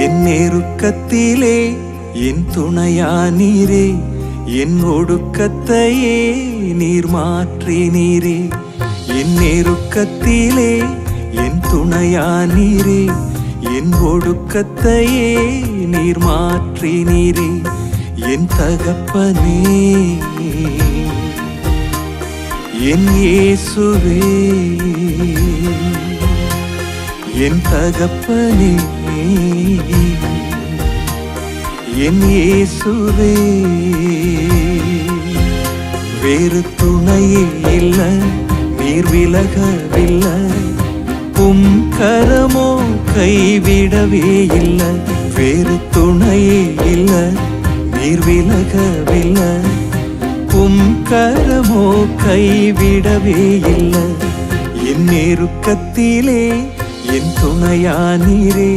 என் நெருக்கத்திலே என் துணையானீரே, என் ஒடுக்கத்தையே நீர் மாற்றினீரே. என் நெருக்கத்திலே என் துணையானீரே, என் ஒடுக்கத்தையே நீர் மாற்றினீரே. என் தகப்பனே, என் இயேசுவே, என் தகப்பனே, என் இயேசுவே. வேறு துணையே இல்லை, நீர் விலகவில்லை, உம் கரமோ கைவிடவே இல்லை. வேறு துணையே இல்லை, நீர் விலகவில்லை, உம் கரமோ கைவிடவே இல்லை. என் நெருக்கத்திலே என் துணையானீரே,